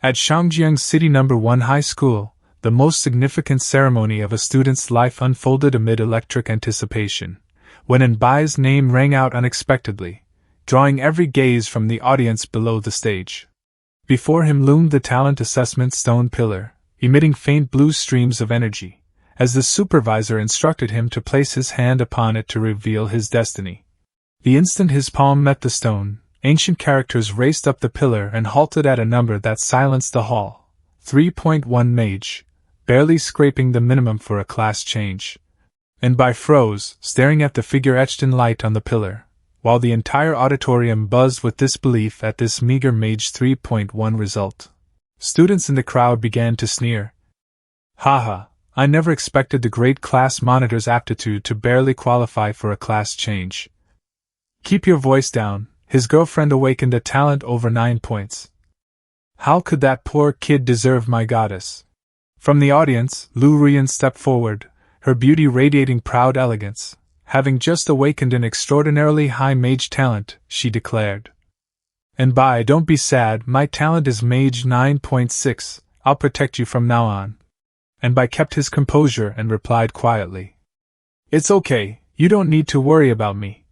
At Shangjiang City No. 1 High School, the most significant ceremony of a student's life unfolded amid electric anticipation, when An Bai's name rang out unexpectedly, drawing every gaze from the audience below the stage. Before him loomed the talent assessment stone pillar, emitting faint blue streams of energy, as the supervisor instructed him to place his hand upon it to reveal his destiny. The instant his palm met the stone, ancient characters raced up the pillar and halted at a number that silenced the hall. 3.1 mage, barely scraping the minimum for a class change. An Bai froze, staring at the figure etched in light on the pillar, while the entire auditorium buzzed with disbelief at this meager mage 3.1 result. Students in the crowd began to sneer. Haha, I never expected the great class monitor's aptitude to barely qualify for a class change. Keep your voice down, his girlfriend awakened a talent over 9 points. How could that poor kid deserve my goddess? From the audience, Lu Ruyan stepped forward, her beauty radiating proud elegance. Having just awakened an extraordinarily high mage talent, she declared. An Bai, don't be sad, my talent is mage 9.6, I'll protect you from now on. An Bai kept his composure and replied quietly. It's okay, you don't need to worry about me.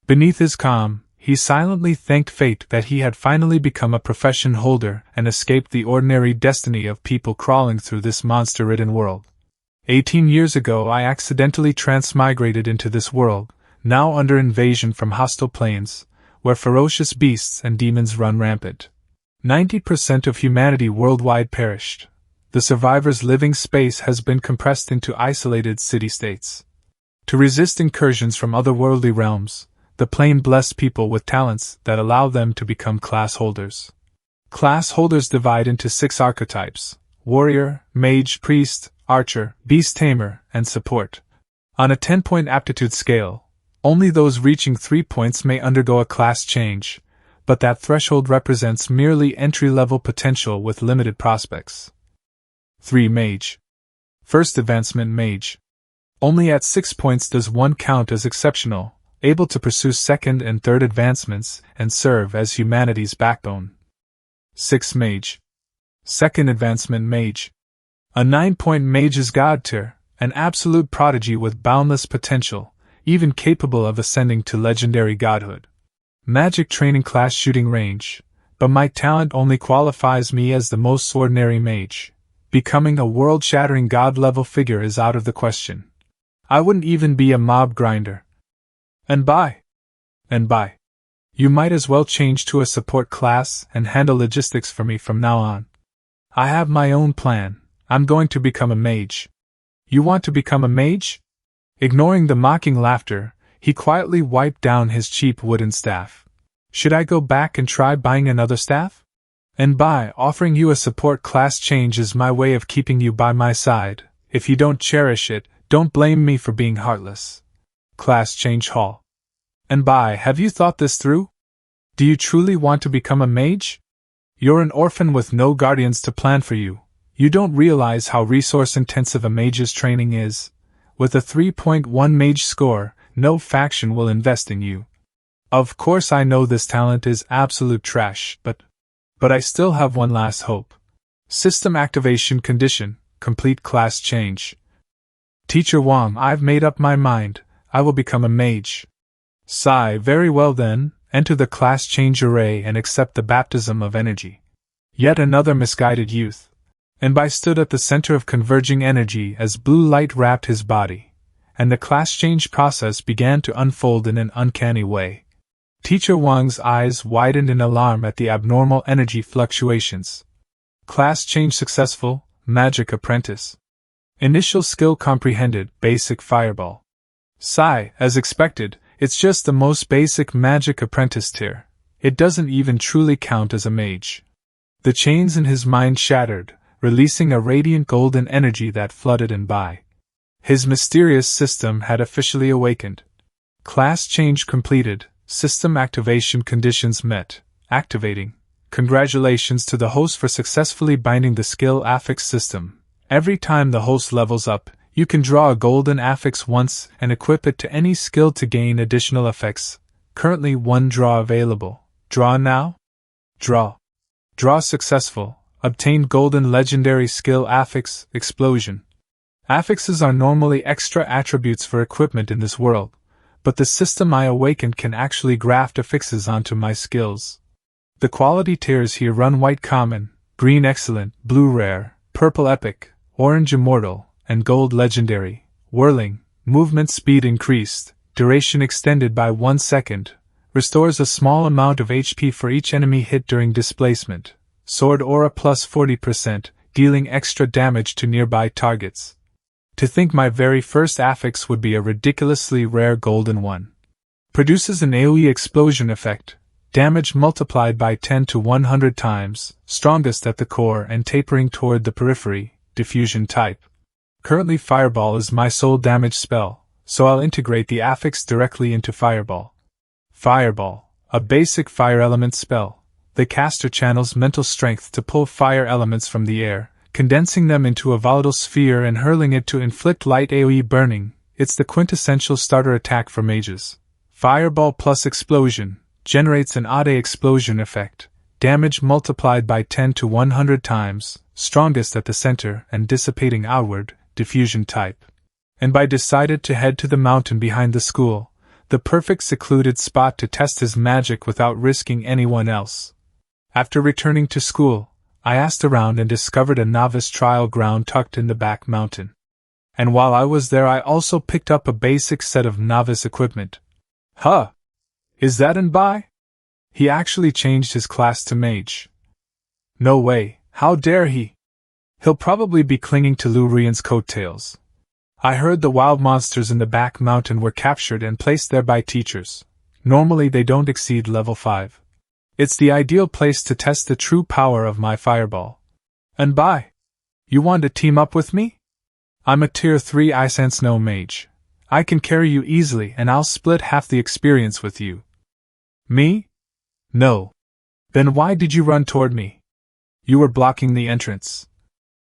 Beneath his calm, he silently thanked fate that he had finally become a profession holder and escaped the ordinary destiny of people crawling through this monster-ridden world. 18 years ago I accidentally transmigrated into this world, now under invasion from hostile planes, where ferocious beasts and demons run rampant. 90% of humanity worldwide perished. The survivors' living space has been compressed into isolated city-states. To resist incursions from otherworldly realms, the plane blessed people with talents that allow them to become class holders. Class holders divide into 6 archetypes: warrior, mage, priest, archer, beast tamer, and support. On a 10-point aptitude scale, only those reaching 3 points may undergo a class change, but that threshold represents merely entry-level potential with limited prospects. 3. Mage. First advancement mage. Only at 6 points does one count as exceptional, able to pursue second and third advancements and serve as humanity's backbone. 6. Mage. Second advancement mage. A 9-point mage is god tier, an absolute prodigy with boundless potential, even capable of ascending to legendary godhood. Magic training class shooting range, but my talent only qualifies me as the most ordinary mage. Becoming a world-shattering god-level figure is out of the question. I wouldn't even be a mob grinder. An Bai. An Bai. You might as well change to a support class and handle logistics for me from now on. I have my own plan. I'm going to become a mage. You want to become a mage? Ignoring the mocking laughter, he quietly wiped down his cheap wooden staff. Should I go back and try buying another staff? An Bai, offering you a support class change is my way of keeping you by my side. If you don't cherish it, don't blame me for being heartless. Class change hall. An Bai, have you thought this through? Do you truly want to become a mage? You're an orphan with no guardians to plan for you. You don't realize how resource-intensive a mage's training is. With a 3.1 mage score, no faction will invest in you. Of course I know this talent is absolute trash, but I still have one last hope. System activation condition, complete class change. Teacher Wang, I've made up my mind, I will become a mage. Sigh, very well then, enter the class change array and accept the baptism of energy. Yet another misguided youth. An Bai stood at the center of converging energy as blue light wrapped his body, and the class change process began to unfold in an uncanny way. Teacher Wang's eyes widened in alarm at the abnormal energy fluctuations. Class change successful, magic apprentice. Initial skill comprehended, basic fireball. Sigh, as expected, it's just the most basic magic apprentice tier. It doesn't even truly count as a mage. The chains in his mind shattered, releasing a radiant golden energy that flooded An Bai. His mysterious system had officially awakened. Class change completed, system activation conditions met, activating. Congratulations to the host for successfully binding the skill affix system. Every time the host levels up, you can draw a golden affix once and equip it to any skill to gain additional effects. Currently 1 draw available. Draw now? Draw. Draw successful. Obtained golden legendary skill affix, explosion. Affixes are normally extra attributes for equipment in this world, but the system I awakened can actually graft affixes onto my skills. The quality tiers here run white common, green excellent, blue rare, purple epic, orange immortal, and gold legendary. Whirling, movement speed increased, duration extended by 1 second, restores a small amount of HP for each enemy hit during displacement. Sword aura plus 40%, dealing extra damage to nearby targets. To think my very first affix would be a ridiculously rare golden one. Produces an AoE explosion effect, damage multiplied by 10 to 100 times, strongest at the core and tapering toward the periphery, diffusion type. Currently Fireball is my sole damage spell, so I'll integrate the affix directly into Fireball. Fireball, a basic fire element spell. The caster channels mental strength to pull fire elements from the air, condensing them into a volatile sphere and hurling it to inflict light AoE burning. It's the quintessential starter attack for mages. Fireball plus explosion generates an odd explosion effect, damage multiplied by 10 to 100 times, strongest at the center and dissipating outward, diffusion type. And I decided to head to the mountain behind the school, the perfect secluded spot to test his magic without risking anyone else. After returning to school, I asked around and discovered a novice trial ground tucked in the back mountain. And while I was there I also picked up a basic set of novice equipment. Huh! Is that An Bai? He actually changed his class to mage. No way, how dare he? He'll probably be clinging to Lu Rian's coattails. I heard the wild monsters in the back mountain were captured and placed there by teachers. Normally they don't exceed level 5. It's the ideal place to test the true power of my fireball. An Bai, you want to team up with me? I'm a tier 3 ice and snow mage. I can carry you easily and I'll split half the experience with you. Me? No. Then why did you run toward me? You were blocking the entrance.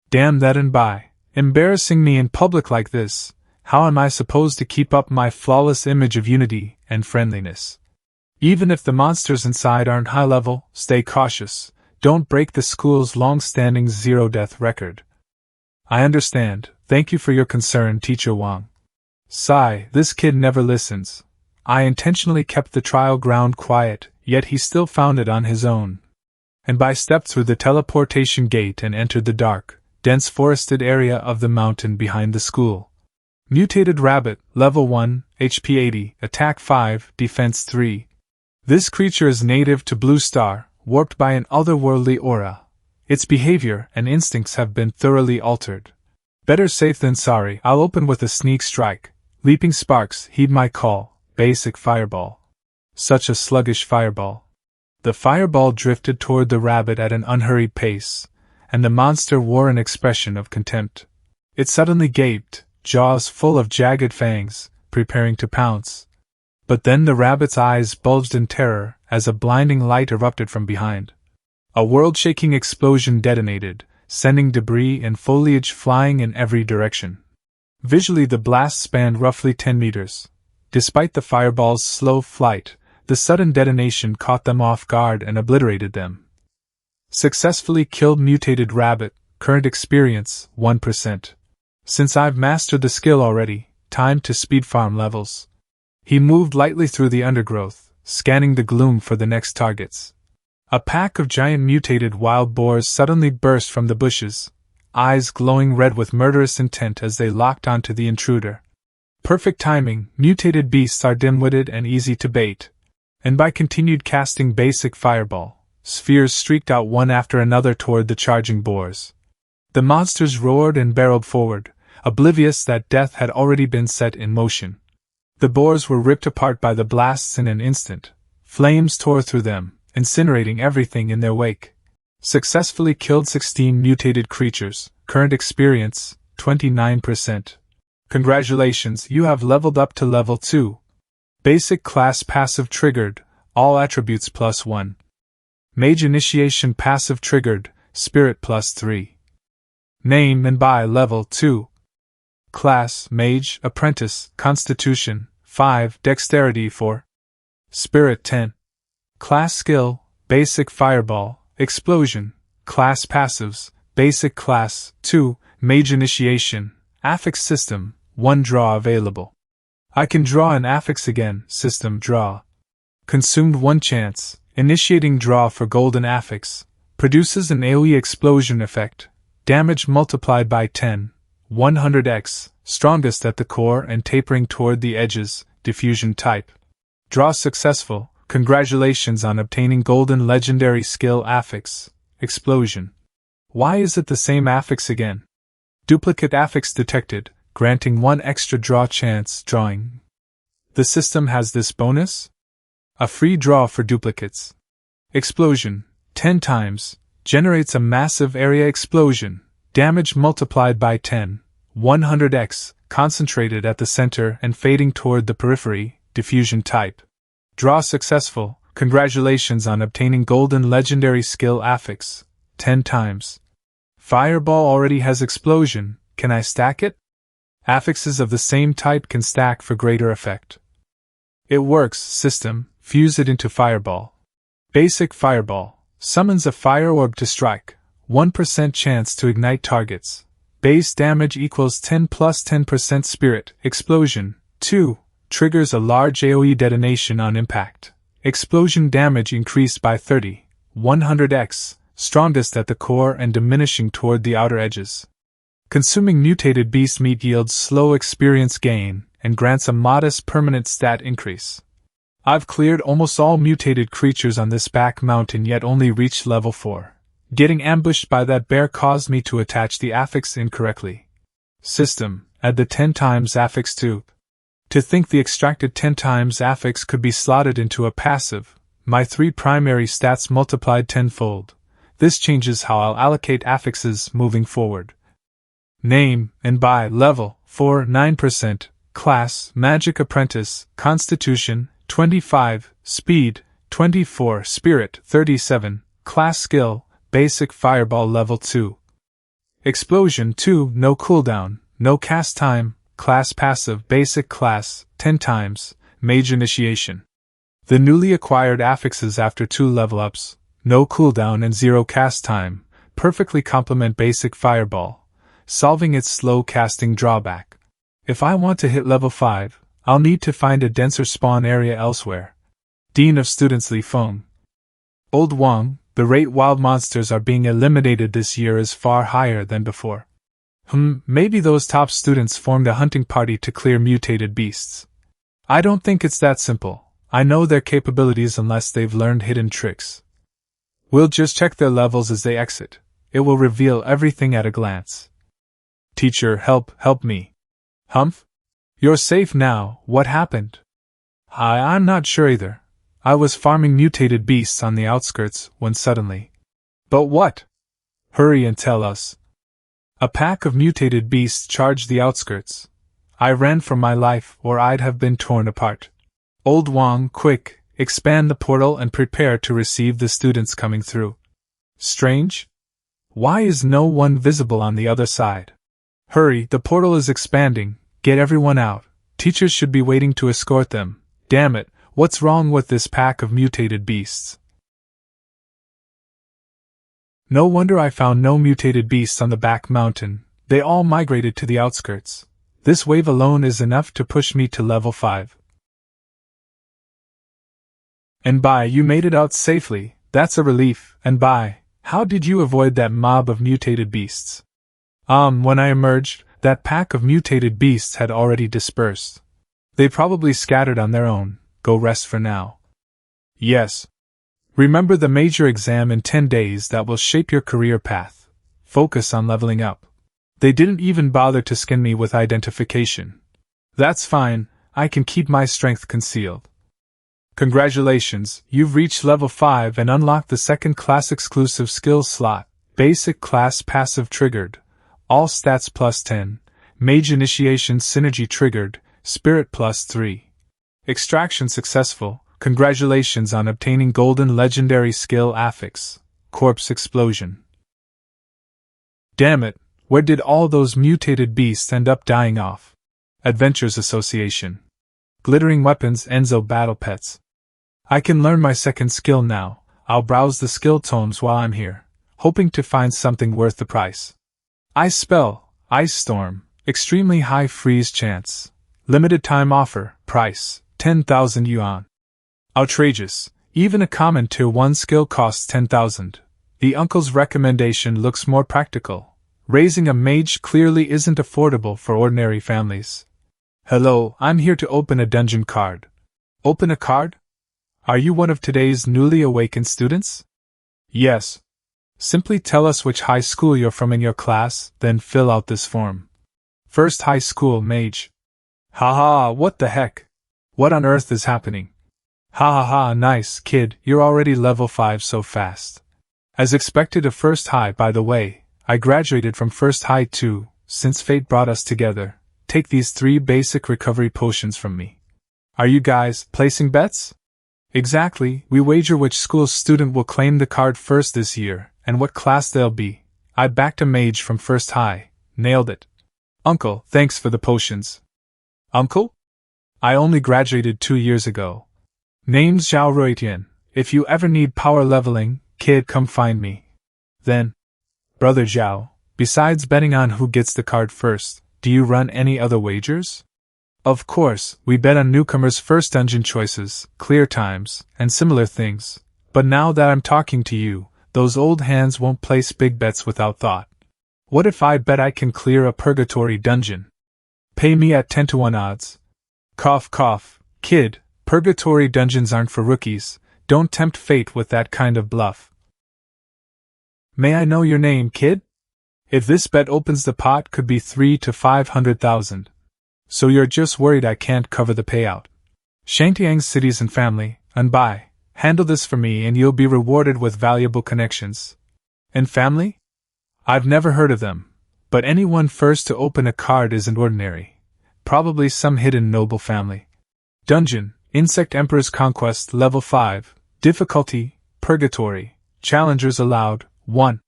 Damn that An Bai, embarrassing me in public like this. How am I supposed to keep up my flawless image of unity and friendliness? Even if the monsters inside aren't high level, stay cautious. Don't break the school's long-standing zero-death record. I understand. Thank you for your concern, Teacher Wang. Sigh, this kid never listens. I intentionally kept the trial ground quiet, yet he still found it on his own. And I stepped through the teleportation gate and entered the dark, dense forested area of the mountain behind the school. Mutated Rabbit, Level 1, HP 80, Attack 5, Defense 3. This creature is native to Blue Star, warped by an otherworldly aura. Its behavior and instincts have been thoroughly altered. Better safe than sorry. I'll open with a sneak strike. Leaping sparks, heed my call. Basic fireball. Such a sluggish fireball. The fireball drifted toward the rabbit at an unhurried pace, and the monster wore an expression of contempt. It suddenly gaped, jaws full of jagged fangs, preparing to pounce. But then the rabbit's eyes bulged in terror as a blinding light erupted from behind. A world-shaking explosion detonated, sending debris and foliage flying in every direction. Visually the blast spanned roughly 10 meters. Despite the fireball's slow flight, the sudden detonation caught them off guard and obliterated them. Successfully killed Mutated Rabbit, current experience, 1%. Since I've mastered the skill already, time to speed farm levels. He moved lightly through the undergrowth, scanning the gloom for the next targets. A pack of giant mutated wild boars suddenly burst from the bushes, eyes glowing red with murderous intent as they locked onto the intruder. Perfect timing, mutated beasts are dim-witted and easy to bait. And by continued casting basic fireball, spheres streaked out one after another toward the charging boars. The monsters roared and barreled forward, oblivious that death had already been set in motion. The boars were ripped apart by the blasts in an instant. Flames tore through them, incinerating everything in their wake. Successfully killed 16 mutated creatures, current experience, 29%. Congratulations, you have leveled up to level 2. Basic class passive triggered, all attributes +1. Mage initiation passive triggered, spirit +3. Name An Bai level 2. Class Mage, Apprentice, Constitution 5, Dexterity 4. Spirit 10. Class Skill, Basic Fireball, Explosion, Class Passives, Basic Class 2, Mage Initiation, Affix System, 1 draw available. I can draw an affix again, System Draw. Consumed 1 chance, initiating draw for Golden Affix, produces an AoE explosion effect, damage multiplied by 10, 100x, strongest at the core and tapering toward the edges, diffusion type. Draw successful, congratulations on obtaining Golden Legendary Skill Affix, Explosion. Why is it the same affix again? Duplicate affix detected, granting 1 extra draw chance drawing. The system has this bonus? A free draw for duplicates. Explosion, 10 times, generates a massive area explosion, damage multiplied by 10, 100x, concentrated at the center and fading toward the periphery, diffusion type. Draw successful, congratulations on obtaining Golden Legendary Skill Affix, 10 times. Fireball already has explosion, can I stack it? Affixes of the same type can stack for greater effect. It works, system, fuse it into Fireball. Basic Fireball, summons a fire orb to strike, 1% chance to ignite targets. Base damage equals 10 plus 10% spirit, explosion, 2, triggers a large AoE detonation on impact. Explosion damage increased by 30, 100x, strongest at the core and diminishing toward the outer edges. Consuming mutated beast meat yields slow experience gain and grants a modest permanent stat increase. I've cleared almost all mutated creatures on this back mountain yet only reached level 4. Getting ambushed by that bear caused me to attach the affix incorrectly. System, add the 10 times affix to. To think the extracted 10 times affix could be slotted into a passive, my 3 primary stats multiplied tenfold. This changes how I'll allocate affixes moving forward. Name, An Bai, level 4, 9%, class, Magic Apprentice, Constitution, 25, Speed, 24, Spirit, 37, class skill, Basic Fireball level 2. Explosion 2, no cooldown, no cast time, class passive, basic class, 10 times, Mage Initiation. The newly acquired affixes after 2 level ups, no cooldown and 0 cast time, perfectly complement basic Fireball, solving its slow casting drawback. If I want to hit level 5, I'll need to find a denser spawn area elsewhere. Dean of Students Li Feng. Old Wang, the rate wild monsters are being eliminated this year is far higher than before. Maybe those top students formed a hunting party to clear mutated beasts. I don't think it's that simple. I know their capabilities unless they've learned hidden tricks. We'll just check their levels as they exit. It will reveal everything at a glance. Teacher, help me. Humph? You're safe now, what happened? I'm not sure either. I was farming mutated beasts on the outskirts when suddenly. But what? Hurry and tell us. A pack of mutated beasts charged the outskirts. I ran for my life or I'd have been torn apart. Old Wang, quick, expand the portal and prepare to receive the students coming through. Strange? Why is no one visible on the other side? Hurry, the portal is expanding, get everyone out. Teachers should be waiting to escort them. Damn it, what's wrong with this pack of mutated beasts? No wonder I found no mutated beasts on the back mountain, they all migrated to the outskirts. This wave alone is enough to push me to level 5. An Bai, you made it out safely, that's a relief. An Bai, how did you avoid that mob of mutated beasts? When I emerged, that pack of mutated beasts had already dispersed. They probably scattered on their own, go rest for now. Yes. Remember the major exam in 10 days that will shape your career path. Focus on leveling up. They didn't even bother to skin me with identification. That's fine, I can keep my strength concealed. Congratulations, you've reached level 5 and unlocked the second class exclusive skill slot, Basic Class Passive triggered, all stats plus 10, Mage Initiation Synergy triggered, Spirit plus 3. Extraction successful, congratulations on obtaining Golden Legendary Skill Affix, Corpse Explosion. Damn it, where did all those mutated beasts end up dying off? Adventures Association. Glittering Weapons Enzo Battle Pets. I can learn my second skill now, I'll browse the skill tomes while I'm here. hoping to find something worth the price. Ice spell, ice storm, extremely high freeze chance. Limited time offer, price, 10,000 yuan. Outrageous, even a common tier 1 skill costs 10,000. The uncle's recommendation looks more practical. Raising a mage clearly isn't affordable for ordinary families. Hello, I'm here to open a dungeon card. Open a card? Are you one of today's newly awakened students? Yes. Simply tell us which high school you're from in your class, then fill out this form. First high school mage. Haha, what the heck? What on earth is happening? Ha ha ha, nice, kid, you're already level 5 so fast. As expected, a first high, by the way. I graduated from first high too, since fate brought us together. Take these 3 basic recovery potions from me. Are you guys placing bets? Exactly, we wager which school's student will claim the card first this year, and what class they'll be. I backed a mage from first high. Nailed it. Uncle, thanks for the potions. Uncle? I only graduated 2 years ago. Name's Zhao Ruitian. If you ever need power leveling, kid, come find me. Then, Brother Zhao, besides betting on who gets the card first, do you run any other wagers? Of course, we bet on newcomers' first dungeon choices, clear times, and similar things. But now that I'm talking to you, those old hands won't place big bets without thought. What if I bet I can clear a Purgatory dungeon? Pay me at 10 to 1 odds. Cough cough, kid, Purgatory dungeons aren't for rookies. Don't tempt fate with that kind of bluff. May I know your name, kid? If this bet opens the pot, could be 3 to 500,000. So you're just worried I can't cover the payout. Shangtiang's cities and family, An Bai, handle this for me and you'll be rewarded with valuable connections. And family? I've never heard of them, but anyone first to open a card isn't ordinary. Probably some hidden noble family. Dungeon, Insect Emperor's Conquest, level 5, difficulty, Purgatory, challengers allowed, 1.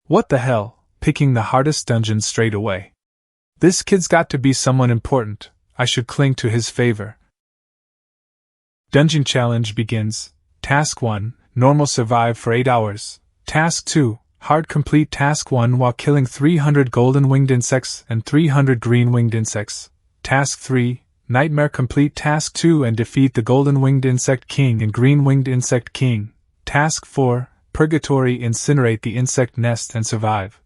What the hell, picking the hardest dungeon straight away. This kid's got to be someone important, I should cling to his favor. Dungeon challenge begins. Task 1, normal survive for 8 hours. Task 2, hard complete task 1 while killing 300 golden winged insects and 300 green winged insects. Task 3, nightmare complete task 2 and defeat the golden winged insect king and green winged insect king. Task 4, Purgatory incinerate the insect nest and survive.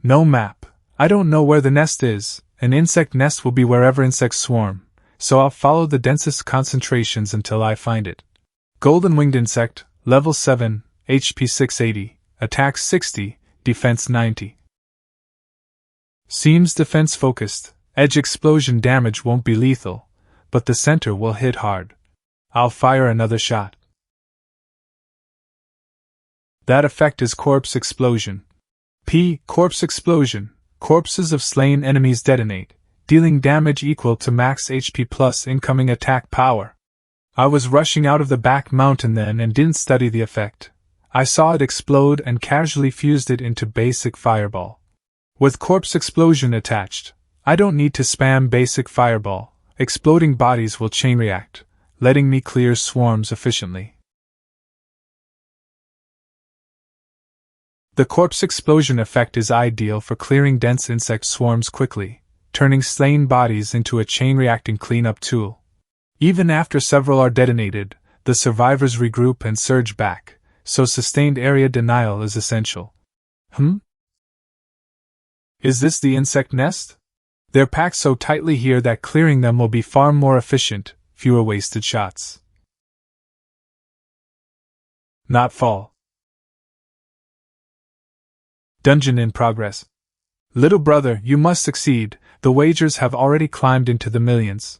No map. I don't know where the nest is. An insect nest will be wherever insects swarm, so I'll follow the densest concentrations until I find it. Golden winged insect, level 7, HP 680, attack 60, defense 90. Seems defense focused. Edge explosion damage won't be lethal, but the center will hit hard. I'll fire another shot. That effect is corpse explosion. Corpse explosion. Corpses of slain enemies detonate, dealing damage equal to max HP plus incoming attack power. I was rushing out of the back mountain then and didn't study the effect. I saw it explode and casually fused it into basic fireball. With corpse explosion attached, I don't need to spam basic fireball. Exploding bodies will chain react, letting me clear swarms efficiently. The corpse explosion effect is ideal for clearing dense insect swarms quickly, turning slain bodies into a chain-reacting cleanup tool. Even after several are detonated, the survivors regroup and surge back, so sustained area denial is essential. Is this the insect nest? They're packed so tightly here that clearing them will be far more efficient, fewer wasted shots. Not fall. Dungeon in progress. Little brother, you must succeed, the wagers have already climbed into the millions.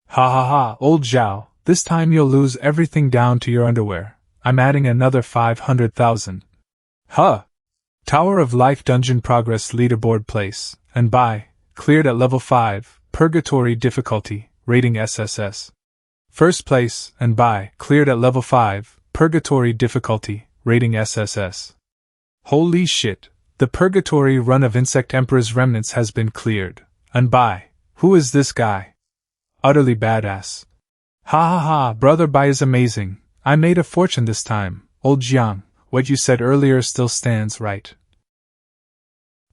Ha ha ha, old Zhao, this time you'll lose everything down to your underwear. I'm adding another 500,000. Huh! Tower of Life dungeon progress leaderboard place, An Bai, cleared at level 5, Purgatory difficulty, rating SSS. First place, An Bai, cleared at level 5, Purgatory difficulty, rating SSS. Holy shit! The Purgatory run of Insect Emperor's remnants has been cleared. An Bai, who is this guy? Utterly badass. Ha ha ha, Brother Bai is amazing. I made a fortune this time. Old Jiang, what you said earlier still stands, right?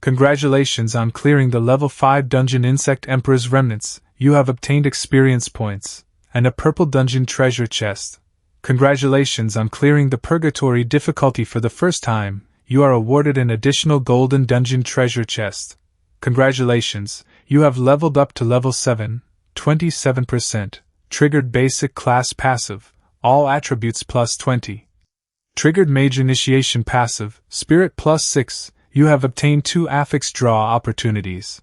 Congratulations on clearing the level 5 dungeon Insect Emperor's Remnants. You have obtained experience points and a purple dungeon treasure chest. Congratulations on clearing the Purgatory difficulty for the first time. You are awarded an additional golden dungeon treasure chest. Congratulations, you have leveled up to level 7, 27%. Triggered basic class passive, all attributes plus 20. Triggered mage initiation passive, spirit plus 6. You have obtained 2 affix draw opportunities.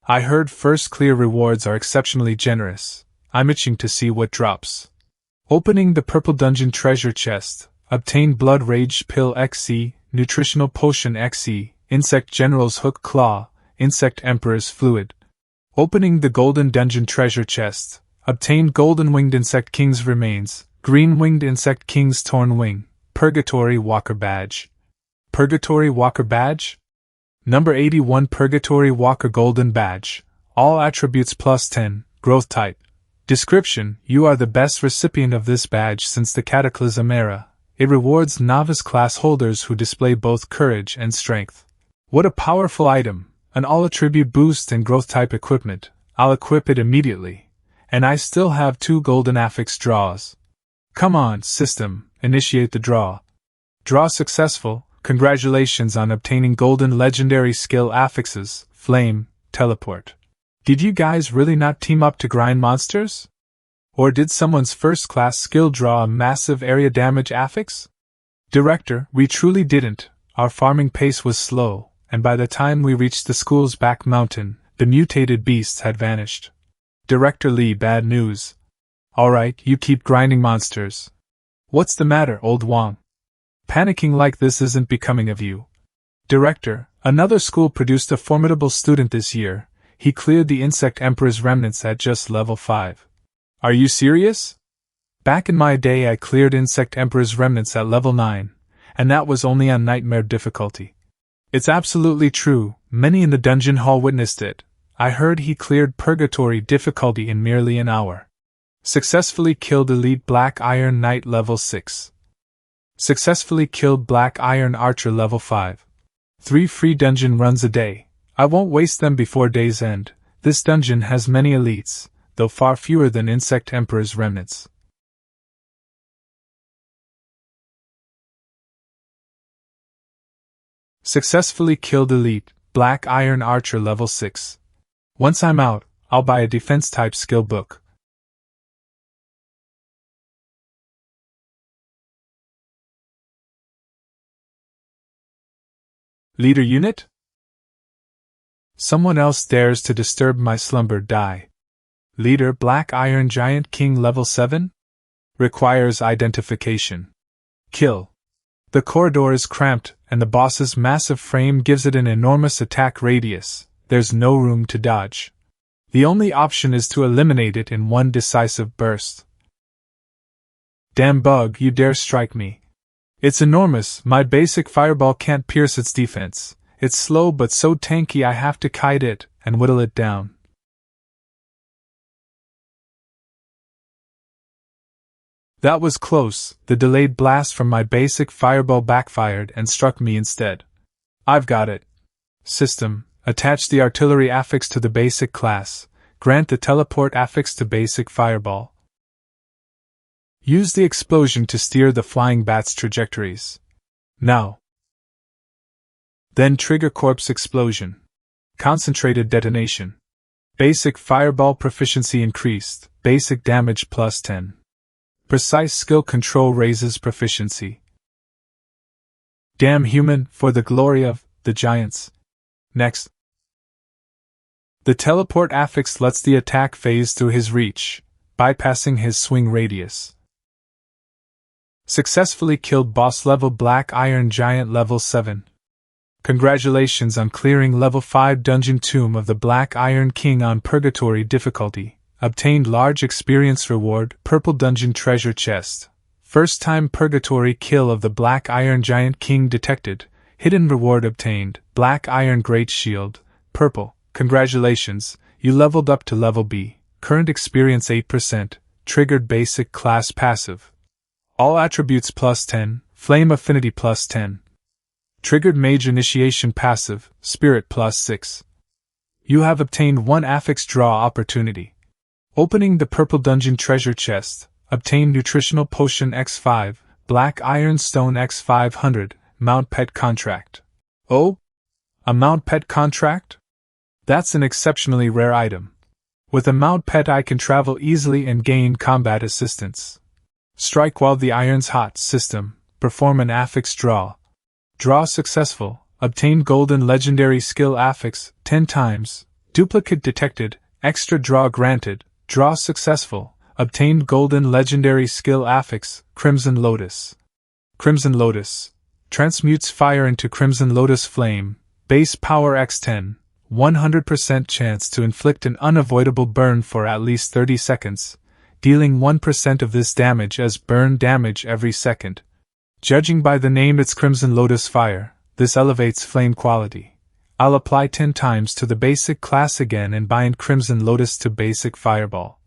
I heard first clear rewards are exceptionally generous. I'm itching to see what drops. Opening the purple dungeon treasure chest, obtain Blood Rage Pill XC, Nutritional Potion XC, Insect General's Hook Claw, Insect Emperor's Fluid. Opening the golden dungeon treasure chest, obtain Golden Winged Insect King's Remains, Green Winged Insect King's Torn Wing, Purgatory Walker Badge. Purgatory Walker Badge? Number 81 Purgatory Walker Golden Badge. All attributes plus 10, growth type. Description: you are the best recipient of this badge since the Cataclysm era. It rewards novice class holders who display both courage and strength. What a powerful item! An all-attribute boost and growth type equipment. I'll equip it immediately. And I still have 2 golden affix draws. Come on, system, initiate the draw. Draw successful. Congratulations on obtaining golden legendary skill affixes, Flame, Teleport. Did you guys really not team up to grind monsters? Or did someone's first class skill draw a massive area damage affix? Director, we truly didn't. Our farming pace was slow, and by the time we reached the school's back mountain, the mutated beasts had vanished. Director Lee, bad news. Alright, you keep grinding monsters. What's the matter, old Wong? Panicking like this isn't becoming of you. Director, another school produced a formidable student this year. He cleared the Insect Emperor's Remnants at just level 5. Are you serious? Back in my day I cleared Insect Emperor's Remnants at level 9, and that was only on Nightmare difficulty. It's absolutely true, many in the dungeon hall witnessed it. I heard he cleared Purgatory difficulty in merely an hour. Successfully killed Elite Black Iron Knight level 6. Successfully killed Black Iron Archer level 5. 3 free dungeon runs a day. I won't waste them before day's end. This dungeon has many elites, though far fewer than Insect Emperor's Remnants. Successfully killed Elite Black Iron Archer level 6. Once I'm out, I'll buy a defense type skill book. Leader unit? Someone else dares to disturb my slumber, die. Leader Black Iron Giant King level 7? Requires identification. Kill. The corridor is cramped, and the boss's massive frame gives it an enormous attack radius. There's no room to dodge. The only option is to eliminate it in one decisive burst. Damn bug, you dare strike me. It's enormous, my basic fireball can't pierce its defense. It's slow but so tanky I have to kite it and whittle it down. That was close, the delayed blast from my basic fireball backfired and struck me instead. I've got it. System, attach the artillery affix to the basic class, grant the teleport affix to basic fireball. Use the explosion to steer the flying bat's trajectories. Now. Then trigger corpse explosion. Concentrated detonation. Basic fireball proficiency increased, basic damage plus 10. Precise skill control raises proficiency. Damn human, for the glory of the giants. Next. The teleport affix lets the attack phase through his reach, bypassing his swing radius. Successfully killed boss level Black Iron Giant level 7. Congratulations on clearing level 5 Dungeon Tomb of the Black Iron King on Purgatory difficulty. Obtained large experience reward, Purple Dungeon Treasure Chest. First time Purgatory kill of the Black Iron Giant King detected. Hidden reward obtained, Black Iron Great Shield, Purple. Congratulations, you leveled up to level B. Current experience 8%. Triggered basic class passive. All attributes plus 10, Flame affinity plus 10. Triggered mage initiation passive, spirit plus 6. You have obtained 1 affix draw opportunity. Opening the purple dungeon treasure chest, obtain nutritional potion X5, black ironstone X500, mount pet contract. Oh? A mount pet contract? That's an exceptionally rare item. With a mount pet I can travel easily and gain combat assistance. Strike while the iron's hot system, perform an affix draw. Draw successful, obtain golden legendary skill affix 10 times, duplicate detected, extra draw granted, draw successful, obtained golden legendary skill affix Crimson Lotus. Crimson Lotus transmutes fire into Crimson Lotus Flame, base power X10, 100% chance to inflict an unavoidable burn for at least 30 seconds, dealing 1% of this damage as burn damage every second. Judging by the name it's Crimson Lotus Fire, this elevates flame quality. I'll apply 10 times to the basic class again and bind Crimson Lotus to basic Fireball.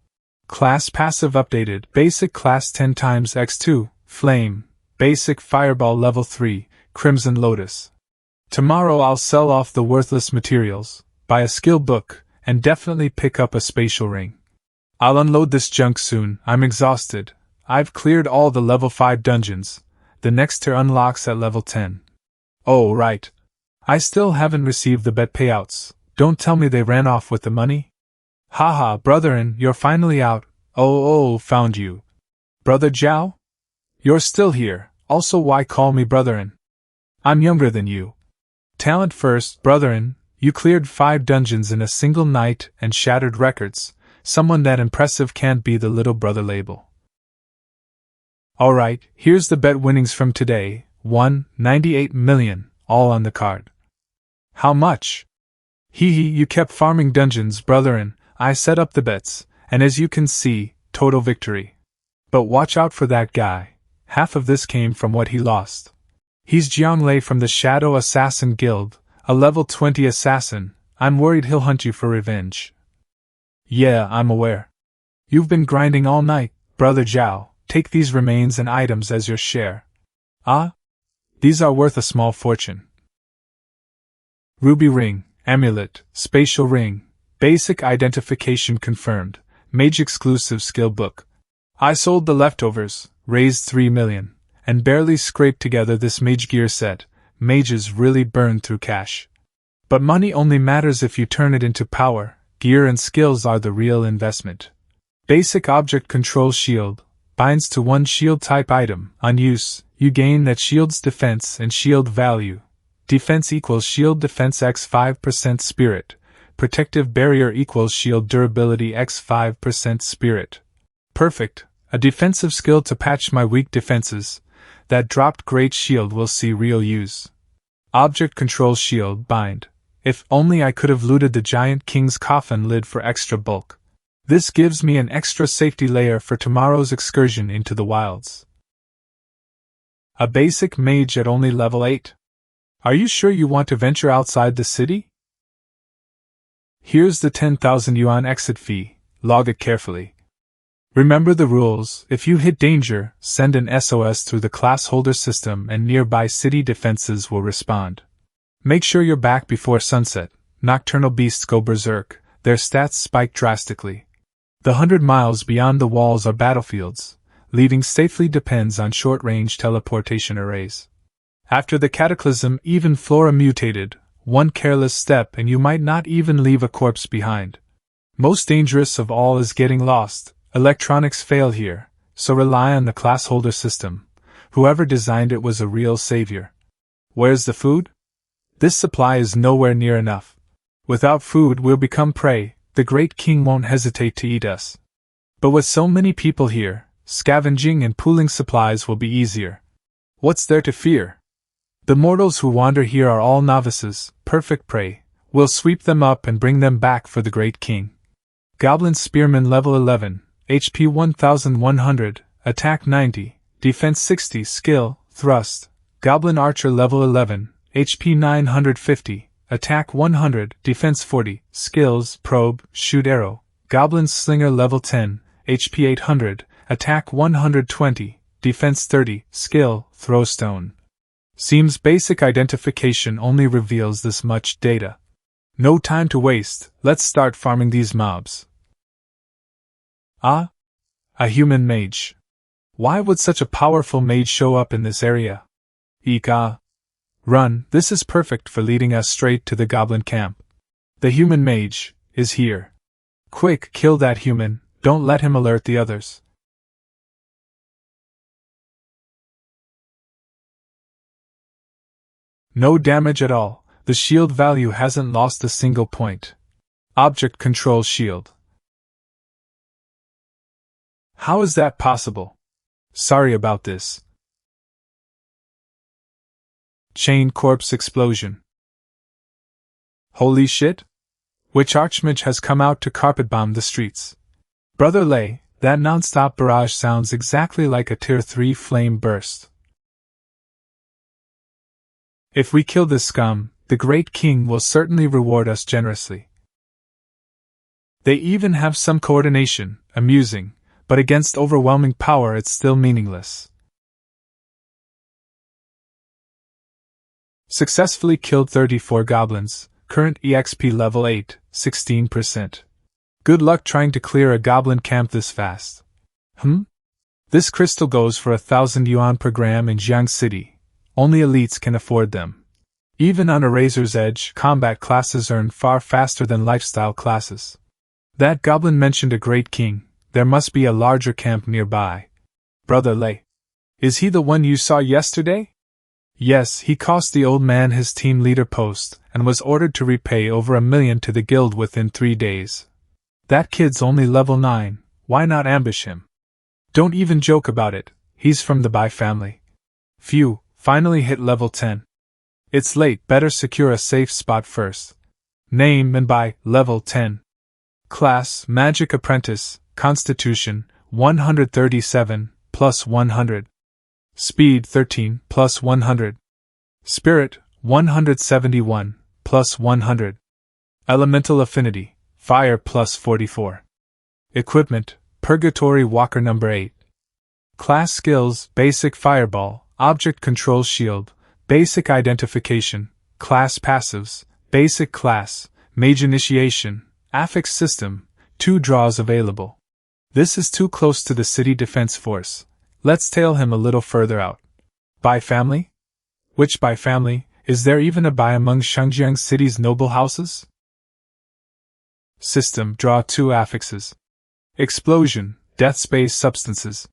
Class passive updated, basic class 10 times X2, Flame, basic Fireball level 3, Crimson Lotus. Tomorrow I'll sell off the worthless materials, buy a skill book, and definitely pick up a spatial ring. I'll unload this junk soon, I'm exhausted. I've cleared all the level 5 dungeons. The next tier unlocks at level 10. Oh, right. I still haven't received the bet payouts. Don't tell me they ran off with the money? Haha, brotherin, you're finally out. Oh, found you. Brother Zhao? You're still here, also why call me brotherin? I'm younger than you. Talent first, brotherin, you cleared 5 dungeons in a single night and shattered records. Someone that impressive can't be the little brother label. Alright, here's the bet winnings from today, 98 million, all on the card. How much? Hee, you kept farming dungeons, brotherin, I set up the bets, and as you can see, total victory. But watch out for that guy, half of this came from what he lost. He's Jianglei from the Shadow Assassin Guild, a level 20 assassin, I'm worried he'll hunt you for revenge. Yeah, I'm aware. You've been grinding all night, brother Zhao. Take these remains and items as your share. Ah? These are worth a small fortune. Ruby ring, amulet, spatial ring, basic identification confirmed, mage exclusive skill book. I sold the leftovers, raised 3 million, and barely scraped together this mage gear set. Mages really burn through cash. But money only matters if you turn it into power, gear and skills are the real investment. Basic object control shield. Binds to 1 shield type item. On use, you gain that shield's defense and shield value. Defense equals shield defense x 5% spirit. Protective barrier equals shield durability x 5% spirit. Perfect. A defensive skill to patch my weak defenses. That dropped great shield will see real use. Object control shield bind. If only I could have looted the giant king's coffin lid for extra bulk. This gives me an extra safety layer for tomorrow's excursion into the wilds. A basic mage at only level 8. Are you sure you want to venture outside the city? Here's the 10,000 yuan exit fee, log it carefully. Remember the rules, if you hit danger, send an SOS through the class holder system and nearby city defenses will respond. Make sure you're back before sunset, nocturnal beasts go berserk, their stats spike drastically. The 100 miles beyond the walls are battlefields, leaving safely depends on short-range teleportation arrays. After the cataclysm, even flora mutated, one careless step and you might not even leave a corpse behind. Most dangerous of all is getting lost. Electronics fail here, so rely on the class holder system. Whoever designed it was a real savior. Where's the food? This supply is nowhere near enough. Without food we'll become prey. The great king won't hesitate to eat us. But with so many people here, scavenging and pooling supplies will be easier. What's there to fear? The mortals who wander here are all novices, perfect prey. We'll sweep them up and bring them back for the great king. Goblin Spearman level 11, HP 1100, attack 90, defense 60, skill, thrust. Goblin Archer level 11, HP 950. Attack 100, Defense 40, Skills, Probe, Shoot Arrow. Goblin Slinger level 10, HP 800, Attack 120, defense 30, skill, throw stone. Seems basic identification only reveals this much data. No time to waste, let's start farming these mobs. Ah? A human mage. Why would such a powerful mage show up in this area? Eek. Run, this is perfect for leading us straight to the goblin camp. The human mage is here. Quick, kill that human, don't let him alert the others. No damage at all, the shield value hasn't lost a single point. Object control shield. How is that possible? Sorry about this. Chain corpse explosion. Holy shit? Which archmage has come out to carpet bomb the streets? Brother Lay, that non-stop barrage sounds exactly like a tier 3 flame burst. If we kill this scum, the Great King will certainly reward us generously. They even have some coordination, amusing, but against overwhelming power it's still meaningless. Successfully killed 34 goblins, current EXP level 8, 16%. Good luck trying to clear a goblin camp this fast. This crystal goes for 1,000 yuan per gram in Jiang City. Only elites can afford them. Even on a razor's edge, combat classes earn far faster than lifestyle classes. That goblin mentioned a great king. There must be a larger camp nearby. Brother Lei. Is he the one you saw yesterday? Yes, he cost the old man his team leader post, and was ordered to repay over 1 million to the guild within 3 days. That kid's only level 9, why not ambush him? Don't even joke about it, he's from the Bai family. Phew, finally hit level 10. It's late, better secure a safe spot first. Name An Bai, level 10. Class, Magic Apprentice, Constitution, 137, plus 100. Speed 13, plus 100. Spirit, 171, plus 100. Elemental Affinity, Fire plus 44. Equipment, Purgatory Walker number 8. Class Skills, Basic Fireball, Object Control Shield, Basic Identification, Class Passives, Basic Class, Mage Initiation, Affix System, 2 draws available. This is too close to the city defense force. Let's tail him a little further out. Bai family? Which Bai family? Is there even a Bai among Shangjiang City's noble houses? System, draw 2 affixes. Explosion, death space substances.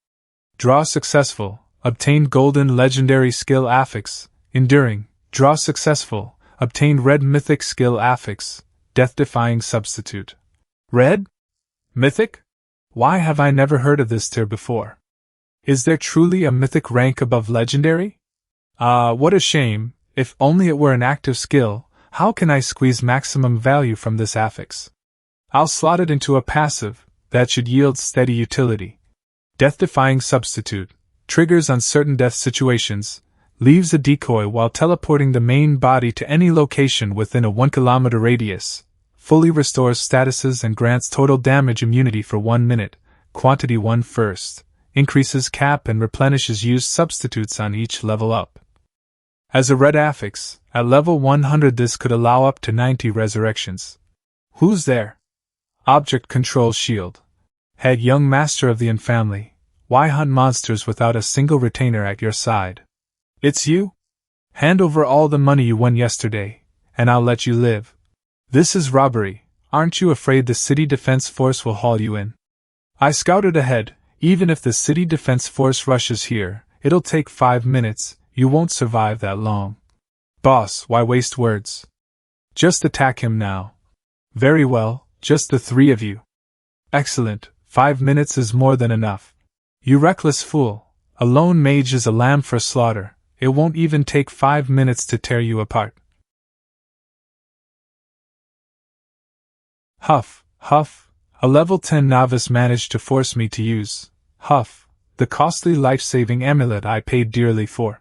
Draw successful, obtain golden legendary skill affix. Enduring, draw successful, obtain red mythic skill affix. Death-defying substitute. Red? Mythic? Why have I never heard of this tier before? Is there truly a mythic rank above legendary? What a shame. If only it were an active skill. How can I squeeze maximum value from this affix? I'll slot it into a passive, that should yield steady utility. Death-defying substitute, triggers on certain death situations, leaves a decoy while teleporting the main body to any location within a 1 km radius, fully restores statuses and grants total damage immunity for 1 minute, quantity 1 first, increases cap and replenishes used substitutes on each level up. As a red affix, at level 100 this could allow up to 90 resurrections. Who's there? Object Control Shield. Head young master of the An family, why hunt monsters without a single retainer at your side? It's you? Hand over all the money you won yesterday, and I'll let you live. This is robbery, aren't you afraid the city defense force will haul you in? I scouted ahead, even if the city defense force rushes here, it'll take 5 minutes, you won't survive that long. Boss, why waste words? Just attack him now. Very well, just the 3 of you. Excellent, 5 minutes is more than enough. You reckless fool, a lone mage is a lamb for slaughter, it won't even take 5 minutes to tear you apart. Huff, huff. A level 10 novice managed to force me to use, Huff, the costly life-saving amulet I paid dearly for.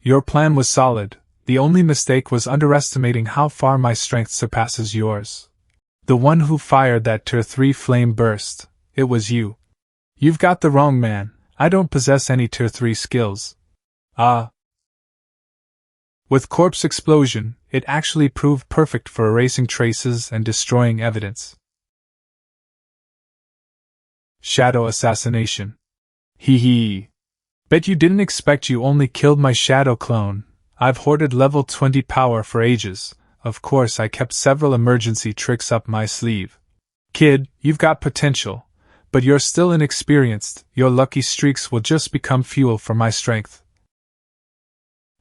Your plan was solid, the only mistake was underestimating how far my strength surpasses yours. The one who fired that tier 3 flame burst, it was you. You've got the wrong man, I don't possess any Tier 3 skills. Ah. With corpse explosion, it actually proved perfect for erasing traces and destroying evidence. Shadow assassination. Hee hee. Bet you didn't expect you only killed my shadow clone. I've hoarded level 20 power for ages. Of course, I kept several emergency tricks up my sleeve. Kid, you've got potential, but you're still inexperienced. Your lucky streaks will just become fuel for my strength.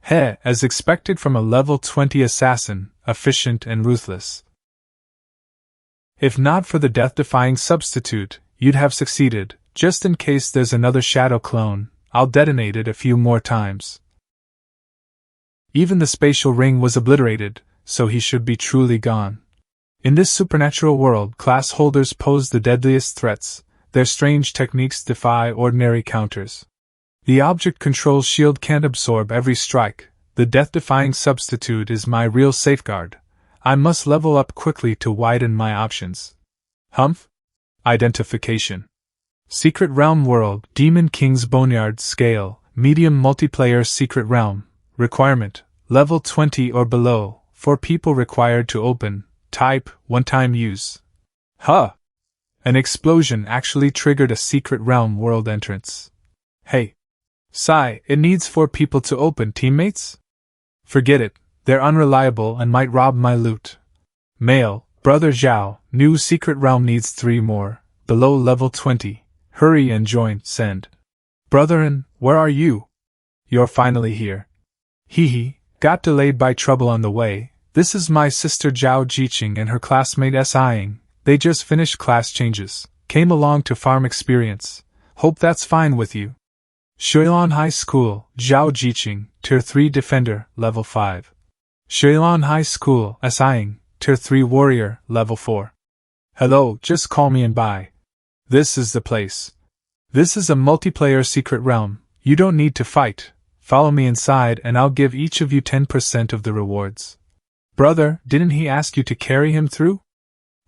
Heh, as expected from a level 20 assassin, efficient and ruthless. If not for the death-defying substitute, you'd have succeeded. Just in case there's another shadow clone, I'll detonate it a few more times. Even the spatial ring was obliterated, so he should be truly gone. In this supernatural world, class holders pose the deadliest threats. Their strange techniques defy ordinary counters. The object control shield can't absorb every strike. The death-defying substitute is my real safeguard. I must level up quickly to widen my options. Humph? Identification. Secret Realm World, Demon King's Boneyard Scale, Medium Multiplayer Secret Realm. Requirement, level 20 or below, for people required to open. Type, one-time use. Huh! An explosion actually triggered a Secret Realm World entrance. Hey. Sigh, it needs 4 people to open, teammates? Forget it, they're unreliable and might rob my loot. Mail, Brother Zhao, new Secret Realm needs 3 more, below level 20. Hurry and join, send. Brotherin, where are you? You're finally here. Hee hee, got delayed by trouble on the way. This is my sister Zhao Jiqing and her classmate S.I.ing. They just finished class changes. Came along to farm experience. Hope that's fine with you. Shuilan High School, Zhao Jiqing, Tier 3 Defender, Level 5. Shuilan High School, S.I.ing, Tier 3 Warrior, Level 4. Hello, just call me An Bai. This is the place. This is a multiplayer secret realm. You don't need to fight. Follow me inside and I'll give each of you 10% of the rewards. Brother, didn't he ask you to carry him through?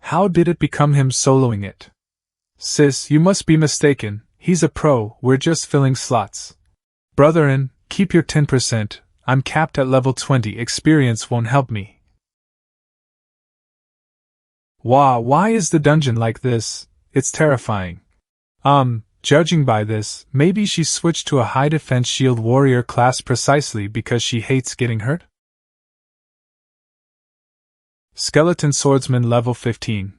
How did it become him soloing it? Sis, you must be mistaken. He's a pro, we're just filling slots. Brotherin, keep your 10%. I'm capped at level 20. Experience won't help me. Why is the dungeon like this? It's terrifying. Judging by this, maybe she switched to a high defense shield warrior class precisely because she hates getting hurt? Skeleton Swordsman Level 15.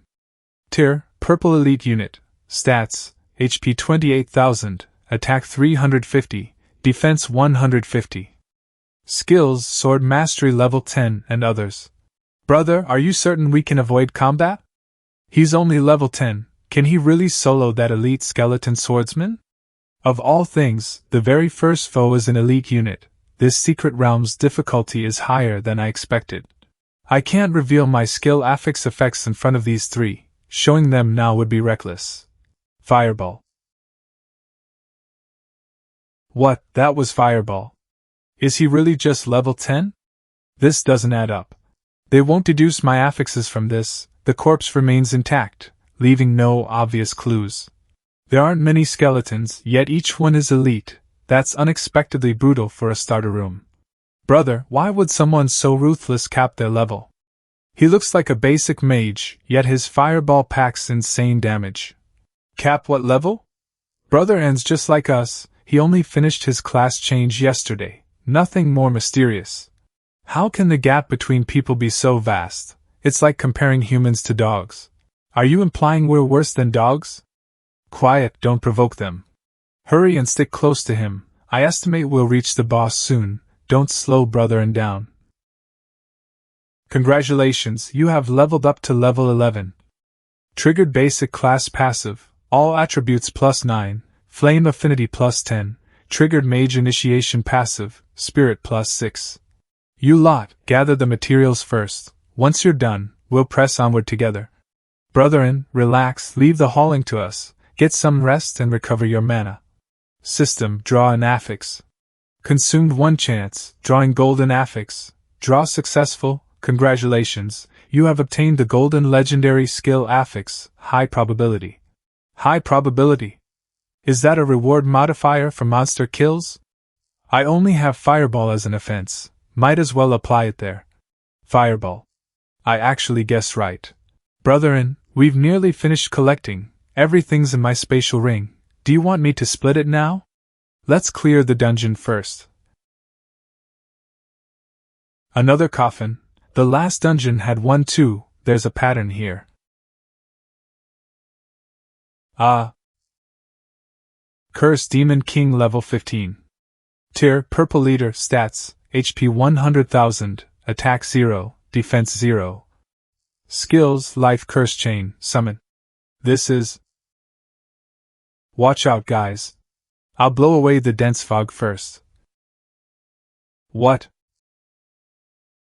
Tier, Purple Elite Unit. Stats, HP 28,000, Attack 350, Defense 150. Skills, Sword Mastery Level 10 and others. Brother, are you certain we can avoid combat? He's only level 10. Can he really solo that elite skeleton swordsman? Of all things, the very first foe is an elite unit. This secret realm's difficulty is higher than I expected. I can't reveal my skill affix effects in front of these 3. Showing them now would be reckless. Fireball. What, that was Fireball? Is he really just level 10? This doesn't add up. They won't deduce my affixes from this. The corpse remains intact, leaving no obvious clues. There aren't many skeletons, yet each one is elite. That's unexpectedly brutal for a starter room. Brother, why would someone so ruthless cap their level? He looks like a basic mage, yet his fireball packs insane damage. Cap what level? Brother N's just like us, he only finished his class change yesterday. Nothing more mysterious. How can the gap between people be so vast? It's like comparing humans to dogs. Are you implying we're worse than dogs? Quiet, don't provoke them. Hurry and stick close to him. I estimate we'll reach the boss soon. Don't slow Brother N down. Congratulations, you have leveled up to level 11. Triggered basic class passive, all attributes +9, flame affinity +10, triggered mage initiation passive, spirit +6. You lot, gather the materials first. Once you're done, we'll press onward together. Brotherin, relax, leave the hauling to us. Get some rest and recover your mana. System, draw an affix. Consumed 1 chance, drawing golden affix. Draw successful, congratulations, you have obtained the golden legendary skill affix, high probability. High probability. Is that a reward modifier for monster kills? I only have Fireball as an offense, might as well apply it there. Fireball. I actually guessed right. Brotherin, we've nearly finished collecting, everything's in my spatial ring. Do you want me to split it now? Let's clear the dungeon first. Another coffin. The last dungeon had one too, there's a pattern here. Ah. Curse Demon King level 15. Tier, Purple Leader, Stats, HP 100,000, Attack 0, Defense 0. Skills, Life Curse Chain, Summon. This is... Watch out, guys. I'll blow away the dense fog first. What?